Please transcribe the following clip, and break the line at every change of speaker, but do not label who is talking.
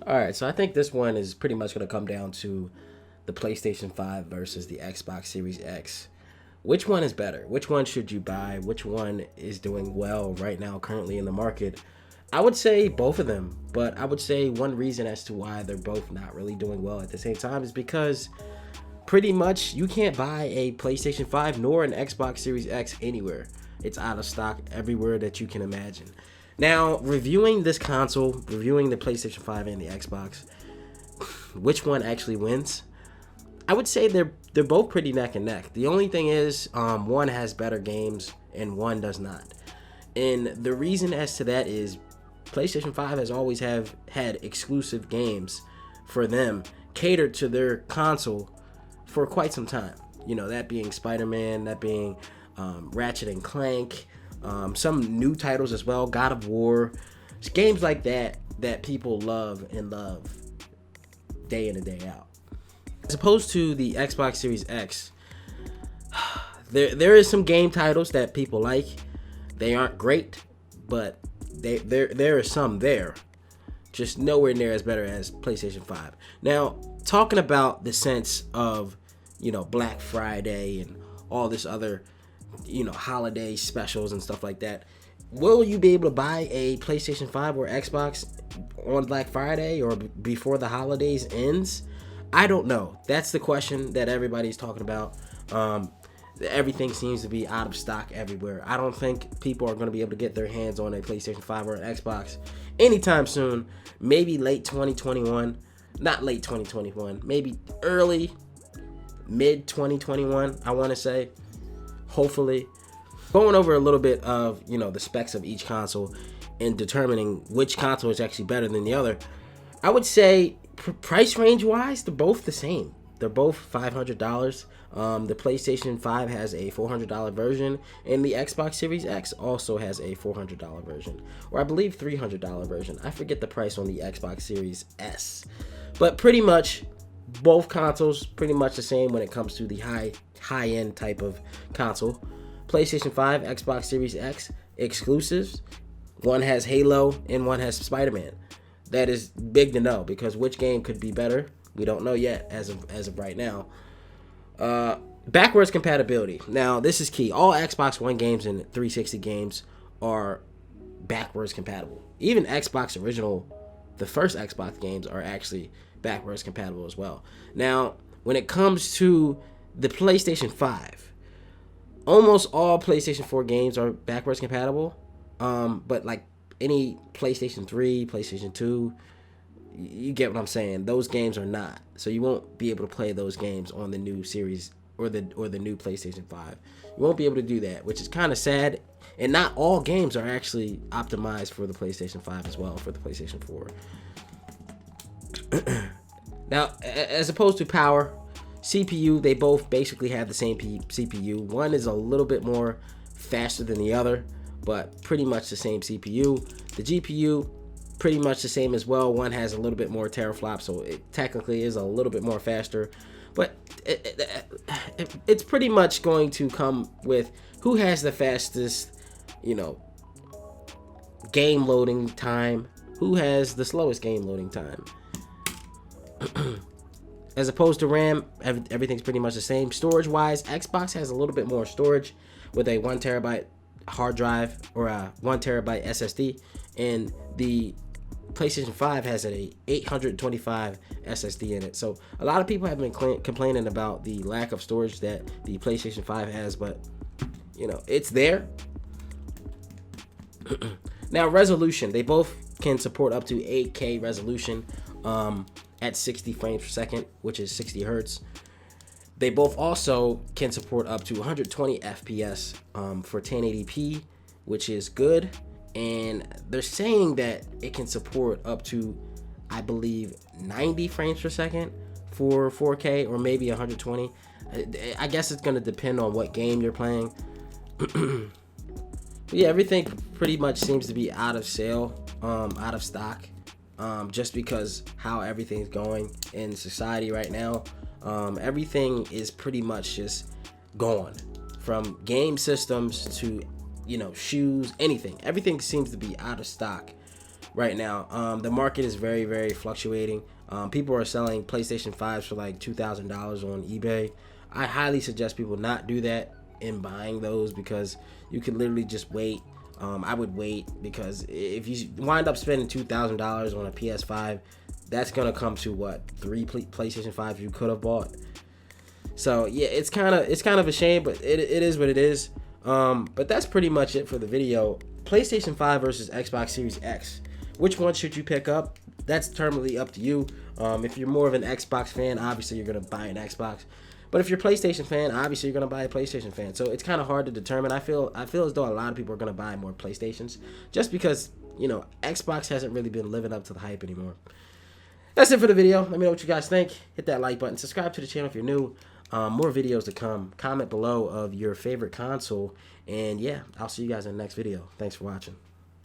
All right, so I think this one is pretty much going to come down to the PlayStation 5 versus the Xbox Series X. Which one is better? Which one should you buy? Which one is doing well right now, currently in the market? I would say both of them, but I would say one reason as to why they're both not really doing well at the same time is because pretty much you can't buy a PlayStation 5 nor an Xbox Series X anywhere. It's out of stock everywhere that you can imagine. Now, reviewing this console, reviewing the PlayStation 5 and the Xbox, which one actually wins? I would say they're both pretty neck and neck. The only thing is, one has better games and one does not. And the reason as to that is PlayStation 5 has always have had exclusive games for them catered to their console for quite some time. You know, that being Spider-Man, that being Ratchet and Clank, some new titles as well, God of War, games like that that people love and love day in and day out. As opposed to the Xbox Series X, there is some game titles that people like. They aren't great, but there is some there. Just nowhere near as better as PlayStation 5. Now, talking about the sense of, Black Friday and all this other, holiday specials and stuff like that, will you be able to buy a PlayStation 5 or Xbox on Black Friday or before the holidays ends? I don't know. That's the question that everybody's talking about. Everything seems to be out of stock everywhere. I don't think people are going to be able to get their hands on a PlayStation 5 or an Xbox anytime soon. Maybe late 2021. Not late 2021. Maybe early, mid 2021, I want to say. Hopefully. Going over a little bit of, the specs of each console and determining which console is actually better than the other. I would say price range wise, they're both the same. They're both $500. The PlayStation 5 has a $400 version, and the Xbox Series X also has a $400 version, or I believe $300 version. I forget the price on the Xbox Series S, but pretty much both consoles pretty much the same when it comes to the high end type of console. PlayStation 5, Xbox Series X exclusives. One has Halo and one has Spider-Man. That is big to know, because which game could be better, we don't know yet as of right now. Backwards compatibility. Now, this is key. All Xbox One games and 360 games are backwards compatible. Even Xbox original, the first Xbox games are actually backwards compatible as well. Now, when it comes to the PlayStation 5, almost all PlayStation 4 games are backwards compatible. But like any PlayStation 3, PlayStation 2, you get what I'm saying. Those games are not. So you won't be able to play those games on the new series or the new PlayStation 5. You won't be able to do that, which is kind of sad. And not all games are actually optimized for the PlayStation 5 as well, for the PlayStation 4. Now, as opposed to power, CPU, they both basically have the same CPU. One is a little bit more faster than the other, but pretty much the same CPU. The GPU, pretty much the same as well. One has a little bit more teraflops, so it technically is a little bit more faster. But it's pretty much going to come with who has the fastest, game loading time, who has the slowest game loading time. As opposed to RAM, everything's pretty much the same. Storage-wise, Xbox has a little bit more storage with a 1 terabyte hard drive or a 1 terabyte SSD, and the PlayStation 5 has a 825 SSD in it. So a lot of people have been complaining about the lack of storage that the PlayStation 5 has, but it's there. Now, resolution, they both can support up to 8K resolution at 60 frames per second, which is 60 hertz. They both also can support up to 120 FPS for 1080p, which is good. And they're saying that it can support up to, I believe, 90 frames per second for 4K, or maybe 120. I guess it's going to depend on what game you're playing. But yeah, everything pretty much seems to be out of sale, out of stock, just because how everything's going in society right now. Everything is pretty much just gone, from game systems to shoes, anything. Everything seems to be out of stock right now. The market is very, very fluctuating. People are selling PlayStation 5s for like $2,000 on eBay. I highly suggest people not do that in buying those, because you can literally just wait. I would wait, because if you wind up spending $2,000 on a PS5, that's gonna come to what, 3 PlayStation 5s you could have bought. So yeah, it's kind of a shame, but it is what it is. But that's pretty much it for the video. PlayStation 5 versus Xbox Series X. Which one should you pick up? That's totally up to you. If you're more of an Xbox fan, obviously you're gonna buy an Xbox. But if you're a PlayStation fan, obviously you're gonna buy a PlayStation fan. So it's kind of hard to determine. I feel as though a lot of people are gonna buy more PlayStations, just because, you know, Xbox hasn't really been living up to the hype anymore. That's it for the video. Let me know what you guys think. Hit that like button. Subscribe to the channel if you're new. More videos to come. Comment below of your favorite console. And yeah, I'll see you guys in the next video. Thanks for watching.